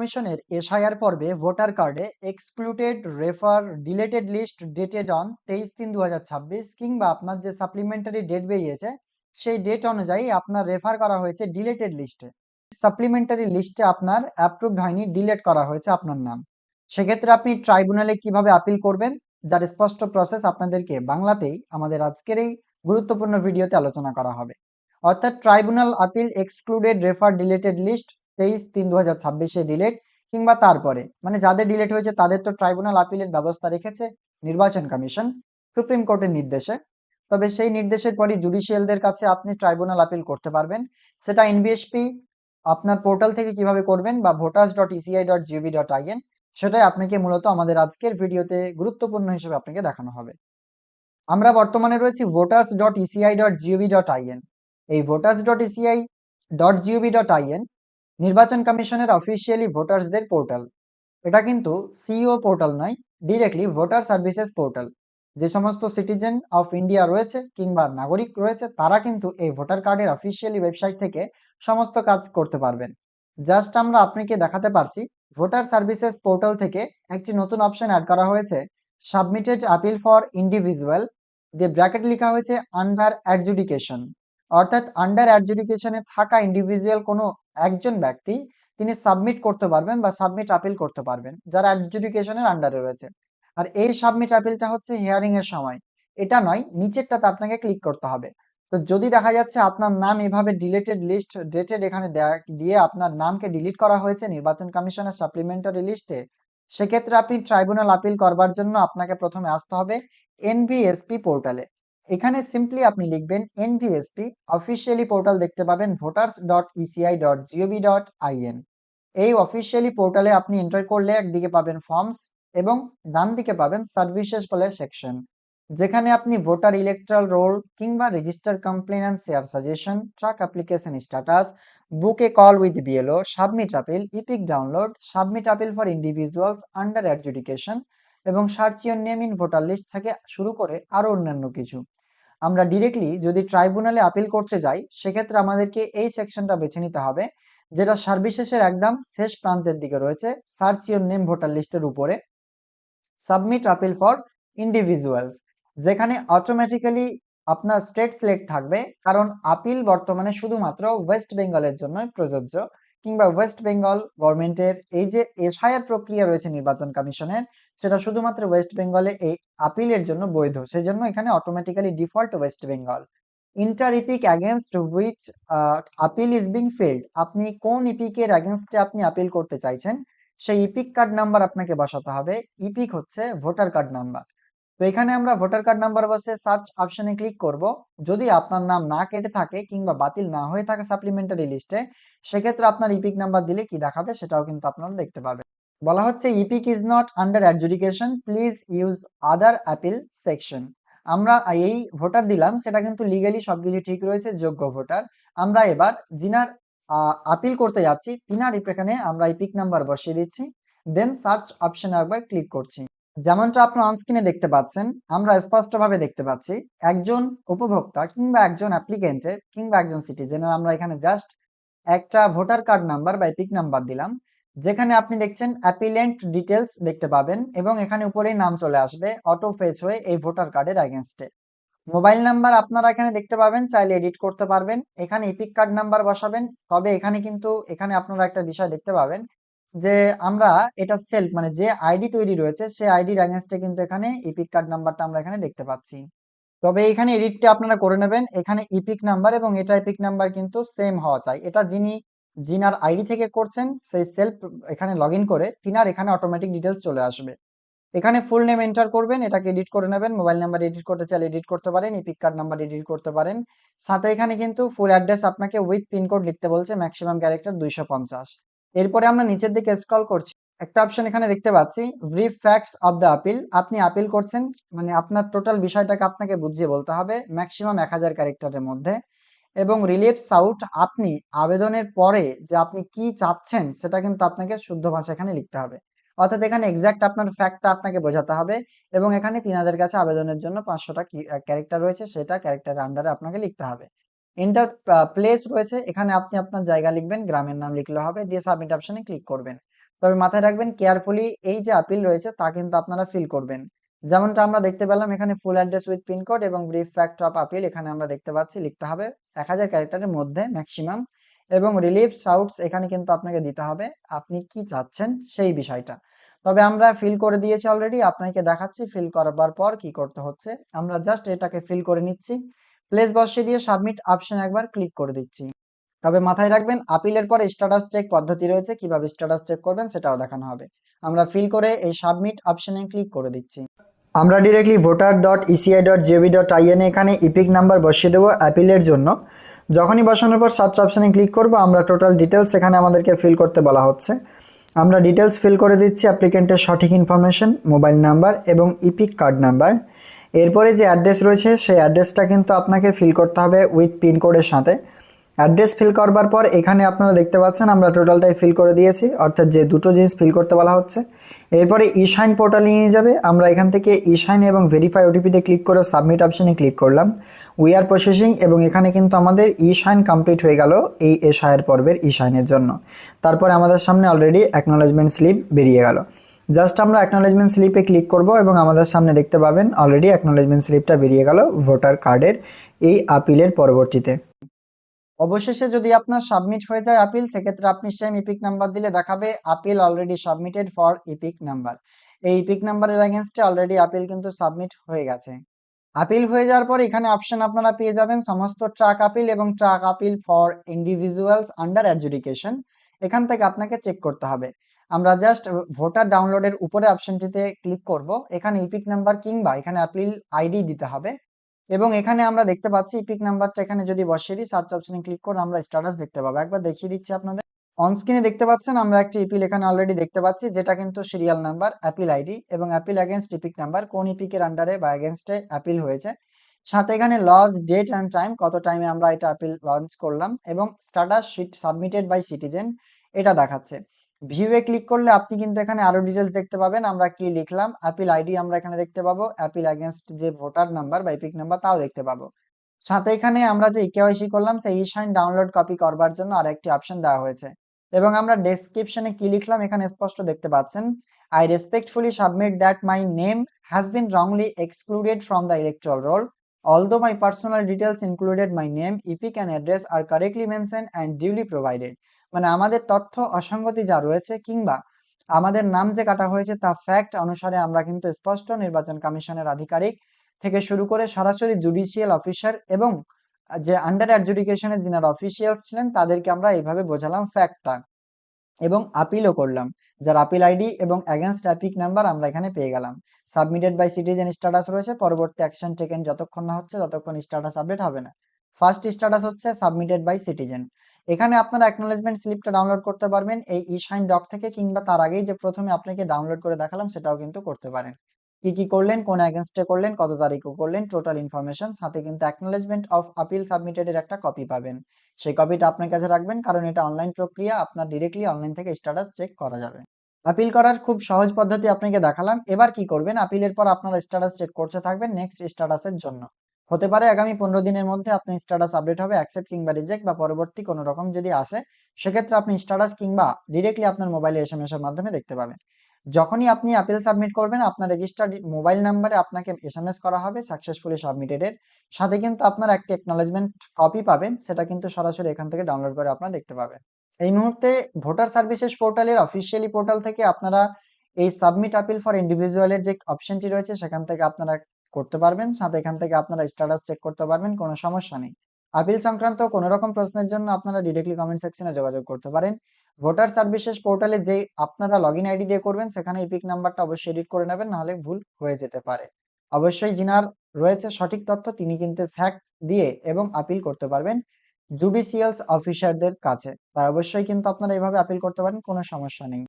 কমিশনের এসআইআর পর্বে ভোটার কার্ডে excluded refer deleted list dated on 23/3/2026 কিংবা আপনার যে সাপ্লিমেন্টারি ডেট বেরিয়েছে সেই ডেট অনুযায়ী আপনার রেফার করা হয়েছে ডিলেটেড লিস্টে। সাপ্লিমেন্টারি লিস্টে আপনার অ্যাপ্রুভড হয়নি, ডিলেট করা হয়েছে আপনার নাম। সেক্ষেত্রে আপনি ট্রাইব্যুনালে কিভাবে আপিল করবেন, যার স্পষ্ট প্রসেস আপনাদেরকে বাংলাতেই আমাদের আজকের এই গুরুত্বপূর্ণ ভিডিওতে আলোচনা করা হবে। অর্থাৎ tribunal appeal excluded refer deleted list 23/3/2026 delete কিংবা তারপরে, মানে যাদের ডিলেট হয়েছে তাদের তো ট্রাইব্যুনাল আপিলের ব্যবস্থা রেখেছে নির্বাচন কমিশন সুপ্রিম কোর্টের নির্দেশে। তবে সেই নির্দেশের পরই জুডিশিয়ালদের কাছে আপনি ট্রাইব্যুনাল আপিল করতে পারবেন। সেটা এনবিএসপি আপনার পোর্টাল থেকে কিভাবে করবেন বা voters.eci.gov.in, সেটাই আপনাকে মূলত আমাদের আজকের ভিডিওতে গুরুত্বপূর্ণ হিসেবে আপনাকে দেখানো হবে। আমরা বর্তমানে রয়েছি voters.eci.gov.in। এই voters.eci.gov.in নির্বাচন কমিশনের অফিসিয়ালি ভোটার্সদের পোর্টাল। এটা কিন্তু সিইও পোর্টাল নয়, ডিরেক্টলি ভোটার সার্ভিসেস পোর্টাল। যে সমস্ত সিটিজেন অফ ইন্ডিয়া রয়েছে কিংবা নাগরিক রয়েছে তারা কিন্তু এই ভোটার কার্ডের অফিসিয়ালি ওয়েবসাইট থেকে সমস্ত কাজ করতে পারবেন। জাস্ট আমরা আপনাকে দেখাতে পারছি ভোটার সার্ভিসেস পোর্টাল থেকে একটি নতুন অপশন অ্যাড করা হয়েছে, সাবমিটেড আপিল ফর ইন্ডিভিজুয়াল, দিয়ে ব্র্যাকেট লেখা হয়েছে আন্ডার অ্যাডজুডিকেশন। অর্থাৎ আন্ডার অ্যাডজুডিকেশনে থাকা ইন্ডিভিজুয়াল কোনো একজন ব্যক্তি তিনি সাবমিট করতে পারবেন বা সাবমিট আপিল করতে পারবেন যারা অ্যাডজুডিকেশনের আন্ডারে রয়েছে। আর এই সাবমিট আপিলটা হচ্ছে হিয়ারিং এর সময়, এটা নয়, নিচেরটাতে আপনাকে ক্লিক করতে হবে। তো যদি দেখা যাচ্ছে আপনার নাম এভাবে ডিলেটেড লিস্ট ডেটেড এখানে দিয়ে আপনার নামকে ডিলিট করা হয়েছে নির্বাচন কমিশনের সাপ্লিমেন্টারি লিস্টে, সেক্ষেত্রে আপনি ট্রাইব্যুনাল আপিল করবার জন্য আপনাকে প্রথমে আসতে হবে এনভিএসপি পোর্টালে। এখানে সিম্পলি আপনি লিখবেন এনভিএসপি অফিসিয়ালি পোর্টাল, দেখতে পাবেন voters.eci.gov.in। এই অফিসিয়ালি পোর্টালে আপনি এন্টার করলে একদিকে পাবেন ফর্মস এবং ডান দিকে পাবেন সার্ভিসেস বলে সেকশন, যেখানে আপনি ভোটার ইলেকট্রাল রোল কিংবা register complain and share suggestion, track application status, book a call with BLO, submit appeal, EPIC download, submit appeal for individuals under adjudication এবং search your name in voter list থেকে শুরু করে আরো অন্যান্য কিছু। আমরা directly যদি ট্রাইব্যুনালে আপিল করতে যাই সেক্ষেত্রে আমাদেরকে এই সেকশনটা বেছে নিতে হবে, যেটা সার্ভিসেসের একদম শেষ প্রান্তের দিকে রয়েছে, সার্চ ইওর নেম ভোটার লিস্টের উপরে সাবমিট আপিল ফর ইন্ডিভিজুয়ালস, যেখানে অটোমেটিক্যালি আপনার স্টেট সিলেক্ট থাকবে, কারণ আপিল বর্তমানে শুধুমাত্র ওয়েস্ট বেঙ্গলের জন্য প্রযোজ্য, কিংবা ওয়েস্ট বেঙ্গল গভর্নমেন্টের এই যে এসআইআর প্রক্রিয়া রয়েছে নির্বাচন কমিশনের, সেটা শুধুমাত্র ওয়েস্ট বেঙ্গলে এই আপিলের জন্য বৈধ, সেজন্য এখানে automatically default West Bengal. Inter epic against which appeal is being field, আপনি কোন ইপিকের অ্যাগেনস্টে আপনি আপিল করতে চাইছেন সেই ইপিক কার্ড নাম্বার আপনাকে বসাতে হবে। ইপিক হচ্ছে ভোটার কার্ড নাম্বার। তো এখানে আমরা ভোটার কার্ড নাম্বার বসে সার্চ অপশনে ক্লিক করব। যদি আপনার নাম না কেটে থাকে কিংবা বাতিল না হয়ে থাকে সাপ্লিমেন্টারি লিস্টে, সেক্ষেত্রে আপনার ইপিক নাম্বার দিলে কি দেখাবে সেটাও কিন্তু আপনারা দেখতে পাবেন। বলা হচ্ছে epic is not under adjudication, please use other appeal section. আমরা এই ভোটার দিলাম, সেটা কিন্তু লিগালি সবকিছু ঠিক রয়েছে, যোগ্য ভোটার। আমরা এবার যিনার আপিল করতে যাচ্ছি তিনার এখানে আমরা ইপিক নাম্বার বসিয়ে দিচ্ছি, দেন সার্চ অপশনে একবার ক্লিক করছি। যেমনটা আপনার অনস্ক্রিনে দেখতে পাচ্ছেন, আমরা স্পষ্টভাবে দেখতে পাচ্ছি একজন উপভোক্তা কিংবা একজন অ্যাপ্লিকেন্টের কিংবা একজন সিটিজেনের আমরা এখানে জাস্ট একটা ভোটার কার্ড নাম্বার বা এপিক নাম্বার দিলাম, যেখানে আপনি দেখছেন অ্যাপিলেন্ট ডিটেলস দেখতে পাবেন এবং এখানে উপরেই নাম চলে আসবে অটো ফেচ হয়ে এই ভোটার কার্ডের এগেনস্টে। মোবাইল নাম্বার আপনারা এখানে দেখতে পাবেন, চাইলে এডিট করতে পারবেন। এখানে ইপিক কার্ড নাম্বার বসাবেন। তবে এখানে আপনারা একটা বিষয় দেখতে পাবেন যে আমরা এটা সেলফ, মানে যে আইডি তৈরি রয়েছে সেই আইডির এগেইনস্টে কিন্তু এখানে ইপিক কার্ড নাম্বারটা আমরা এখানে দেখতে পাচ্ছি। তবে এখানে এডিটটা আপনারা করে নেবেন। এখানে ইপিক নাম্বার এবং এটা ইপিক নাম্বার কিন্তু সেম হওয়া চাই। এটা যিনার আইডি থেকে করছেন সেই সেলফ এখানে লগইন করে তিনার এখানে অটোমেটিক ডিটেলস চলে আসবে। এখানে ফুল নেম এন্টার করবেন, এটাকে এডিট করে নেবেন। মোবাইল নাম্বার এডিট করতে চাইলে এডিট করতে পারেন, ইপিক কার্ড নাম্বার এডিট করতে পারেন। সাথে এখানে কিন্তু ফুল অ্যাড্রেস আপনাকে উইথ পিনকোড লিখতে বলছে, ম্যাক্সিমাম ক্যারেক্টার 250। এরপরে আমরা নিচের দিকে স্ক্রল করছি, একটা অপশন এখানে দেখতে পাচ্ছি brief facts of the appeal. আপনি আপিল করছেন, মানে আপনার টোটাল বিষয়টাকে আপনাকে বুঝিয়ে বলতে হবে ম্যাক্সিমাম 1000 ক্যারেক্টারের মধ্যে। এবং রিলিফস আউট, আপনি আবেদনের পরে যে আপনি কি চাচ্ছেন সেটা কিন্তু আপনাকে শুদ্ধ ভাষা এখানে লিখতে হবে। অর্থাৎ এখানে এক্সাক্ট আপনার ফ্যাক্টটা আপনাকে বোঝাতে হবে এবং এখানে তিনাদের কাছে আবেদনের জন্য 500টা ক্যারেক্টার রয়েছে, সেটা ক্যারেক্টারের আন্ডারে আপনাকে লিখতে হবে। এন্টার প্লেস রয়েছে, এখানে আপনি আপনার জায়গা লিখবেন, গ্রামের নাম লিখলে হবে, দিয়ে সাবমিট অপশনে ক্লিক করবেন। তবে মাথায় রাখবেন কেয়ারফুলি এই যে আপিল রয়েছে তা কিন্তু আপনারা ফিল করবেন। যেমনটা আমরা দেখতে পেলাম এখানে ফুল অ্যাড্রেস উইথ পিনকোড এবং ব্রিফ ফ্যাক্ট অফ আপিল এখানে আমরা দেখতে পাচ্ছি লিখতে হবে 1000 ক্যারেক্টারের মধ্যে ম্যাক্সিমাম, এবং রিলিফ শাউটস এখানে কিন্তু আপনাকে দিতে হবে আপনি কি চাচ্ছেন সেই বিষয়টা। তবে আমরা ফিল করে দিয়েছি অলরেডি, আপনাকে দেখাচ্ছি ফিল করবার পর কি করতে হচ্ছে। আমরা জাস্ট এটাকে ফিল করে নিচ্ছি, প্লেস বসিয়ে দিয়ে সাবমিট অপশন একবার ক্লিক করে দিচ্ছি। তবে মাথায় রাখবেন আপিলের পরে স্ট্যাটাস চেক পদ্ধতি রয়েছে, কিভাবে স্ট্যাটাস চেক করবেন সেটাও দেখানো হবে। আমরা ফিল করে এই সাবমিট অপশনে ক্লিক করে দিচ্ছি। আমরা ডিরেক্টলি voter.eci.gov.in এখানে ইপিক নাম্বার বসিয়ে দেবো অ্যাপিলের জন্য। যখনই বসানোর পর সার্চ অপশনে ক্লিক করব আমরা টোটাল ডিটেলস এখানে আমাদেরকে ফিল করতে বলা হচ্ছে। আমরা ডিটেলস ফিল করে দিচ্ছি, অ্যাপ্লিকেন্টের সঠিক ইনফরমেশন, মোবাইল নাম্বার এবং ইপিক কার্ড নাম্বার। এরপরে যে অ্যাড্রেস রয়েছে সেই অ্যাড্রেসটা কিন্তু আপনাকে ফিল করতে হবে উইথ পিনকোডের সাথে। অ্যাড্রেস ফিল করবার পর এখানে আপনারা দেখতে পাচ্ছেন আমরা টোটালটাই ফিল করে দিয়েছি, অর্থাৎ যে দুটো জিনিস ফিল করতে বলা হচ্ছে। এরপরে ইশাইন পোর্টালে নিয়ে যাবে, আমরা এখান থেকে ইশাইন এবং ভেরিফাই ওটিপিতে ক্লিক করে সাবমিট অপশনে ক্লিক করলাম। উই আর প্রসেসিং, এবং এখানে কিন্তু আমাদের ইশাইন কমপ্লিট হয়ে গেল এই এশায়ের পর্বের ইশাইনের জন্য। তারপরে আমাদের সামনে অলরেডি অ্যাকনোলেজমেন্ট স্লিপ বেরিয়ে গেল। জাস্ট আমরা অ্যাকনোলেজমেন্ট স্লিপে ক্লিক করব এবং আমাদের সামনে দেখতে পাবেন অলরেডি অ্যাকনোলেজমেন্ট স্লিপটা বেরিয়ে গেল ভোটার কার্ডের এই আপিলের পরবর্তীতে। অবশেষে যদি আপনার সাবমিট হয়ে যায় আপিল, সেক্ষেত্রে আপনি সেম ইপিক নাম্বার দিলে দেখাবে appeal already submitted for epic number. এই ইপিক নাম্বারের এগেইনস্টে অলরেডি আপিল কিন্তু সাবমিট হয়ে গেছে। আপিল হয়ে যাওয়ার পর এখানে অপশন আপনারা পেয়ে যাবেন সমস্ত ট্রাক আপিল এবং truck appeal for individuals under adjudication. এখান থেকে আপনাকে চেক করতে হবে। আমরা জাস্ট ভোটার ডাউনলোডের উপরে অপশনটিতে ক্লিক করব, এখানে ইপিক নাম্বার কিংবা এখানে আপিল আইডি দিতে হবে, এবং এখানে আমরা দেখতে পাচ্ছি ইপিক নাম্বারটা এখানে যদি বসিয়ে দিই সার্চ অপশনে ক্লিক করে আমরা স্ট্যাটাস দেখতে পাবো। একবার দেখিয়ে দিচ্ছি আপনাদের। অন স্ক্রিনে দেখতে পাচ্ছেন আমরা একটি ইপিল এখানে অলরেডি দেখতে পাচ্ছি, যেটা কিন্তু সিরিয়াল নাম্বার, অ্যাপিল আইডি এবং অ্যাপিল এগেইনস্ট ইপিক নাম্বার, কোন ইপিকের আন্ডারে বা এগেইনস্টে অ্যাপিল হয়েছে, সাথে এখানে লঞ্চ ডেট অ্যান্ড টাইম, কত টাইমে আমরা এটা অ্যাপিল লঞ্চ করলাম, এবং status sheet submitted by citizen এটা দেখাচ্ছে। ভিউয়ে ক্লিক করলে আপনি কিন্তু এখানে আরো ডিটেলস দেখতে পাবেন। আমরা কি লিখলাম, অ্যাপিল আইডি আমরা এখানে দেখতে পাবো, অ্যাপিল এগেইনস্ট যে ভোটার নাম্বার বা ইপিক নাম্বার তাও দেখতে পাবো। সাথে এখানে আমরা যে কেওয়াইসি করলাম সেই ইশাইন ডাউনলোড কপি করবার জন্য আরেকটি অপশন দেওয়া হয়েছে। এবং আমরা ডেসক্রিপশনে কি লিখলাম এখানে স্পষ্ট দেখতে পাচ্ছেন, I respectfully submit that my name has been wrongly excluded from the electoral roll, although my personal details included my name, epic and address are correctly mentioned and duly provided। মানে আমাদের তথ্য অসঙ্গতি যা রয়েছে কিংবা আমাদের নাম যে কাটা হয়েছে তা ফ্যাক্ট অনুসারে আমরা কিন্তু স্পষ্ট নির্বাচন কমিশনের আধিকারিক থেকে শুরু করে সরাসরি জুডিশিয়াল অফিসার এবং যে আন্ডার অ্যাডজুডিকেশনের যিনারা অফিসিয়ালস ছিলেন তাদেরকে আমরা এইভাবে বোঝালাম ফ্যাক্টটা, এবং আপিলও করলাম, যার আপিল আইডি এবং এগেইনস্ট এপিক নাম্বার আমরা এখানে পেয়ে গেলাম। সাবমিটেড বাই সিটিজেন স্ট্যাটাস রয়েছে, পরবর্তী অ্যাকশন টেকেন যতক্ষণ না হচ্ছে ততক্ষণ স্ট্যাটাস আপডেট হবে না। ফার্স্ট স্ট্যাটাস হচ্ছে সাবমিটেড বাই সিটিজেন। এখানে আপনারা অ্যাকনোলেজমেন্ট স্লিপটা ডাউনলোড করতে পারবেন এই ইশাইন ডক থেকে, কিংবা তার আগেই যে প্রথমে আপনাকে ডাউনলোড করে দেখালাম সেটাও কিন্তু করতে পারেন। কি কি করলেন, কোন এগেইনস্টে করলেন, কত তারিখে করলেন, টোটাল ইনফরমেশন, সাথে কিন্তু অ্যাকনোলেজমেন্ট অফ আপিল সাবমিটেড এর একটা কপি পাবেন। সেই কপিটা আপনার কাছে রাখবেন, কারণ এটা অনলাইন প্রক্রিয়া, আপনার ডিরেক্টলি অনলাইন থেকে স্ট্যাটাস চেক করা যাবে। আপিল করার খুব সহজ পদ্ধতি আপনাকে দেখালাম। এবার কি করবেন, আপিলের পর আপনারা স্ট্যাটাস চেক করতে থাকবেন নেক্সট স্ট্যাটাসের জন্য। হতে পারে আগামী 15 দিনের মধ্যে আপনার স্ট্যাটাস আপডেট হবে, অ্যাকসেপ্ট কিংবা রিজেক্ট বা পরবর্তী কোনো রকম যদি আসে, সেক্ষেত্রে আপনি স্ট্যাটাস কিংবা ডিরেক্টলি আপনার মোবাইলে এসএমএস এর মাধ্যমে দেখতে পাবেন। যখনই আপনি আপিল সাবমিট করবেন আপনার রেজিস্টার্ড মোবাইল নাম্বারে আপনাকে এসএমএস করা হবে সাকসেসফুলি সাবমিটেড এর সাথে, কিন্তু আপনার একটা অ্যাকনোলেজমেন্ট কপি পাবেন, সেটা কিন্তু সরাসরি এখান থেকে ডাউনলোড করে আপনারা দেখতে পাবেন। এই মুহূর্তে ভোটার সার্ভিসেস পোর্টালের অফিসিয়ালি পোর্টাল থেকে আপনারা এই সাবমিট আপিল ফর ইন্ডিভিজুয়ালের যে অপশনটি রয়েছে সেখান থেকে আপনারা করতে পারবেন, সাথে এখান থেকে আপনারা স্ট্যাটাস চেক করতে পারবেন, কোনো সমস্যা নেই। আপিল সংক্রান্ত কোনো রকম প্রশ্নের জন্য আপনারা ডিরেক্টলি কমেন্ট সেকশনে যোগাযোগ করতে পারেন। ভোটার সার্ভিসেস পোর্টালে যে আপনারা লগইন আইডি দিয়ে করবেন সেখানে ইপিক নাম্বারটা অবশ্যই এডিট করে নেবেন, নাহলে ভুল হয়ে যেতে পারে। অবশ্যই যিনার রয়েছে সঠিক তথ্য তিনি কিন্তু ফ্যাক্ট দিয়ে এবং আপিল করতে পারবেন জুডিশিয়ালস অফিসারদের কাছে, তাই অবশ্যই কিন্তু আপনারা এইভাবে আপিল করতে পারেন, কোনো সমস্যা নেই।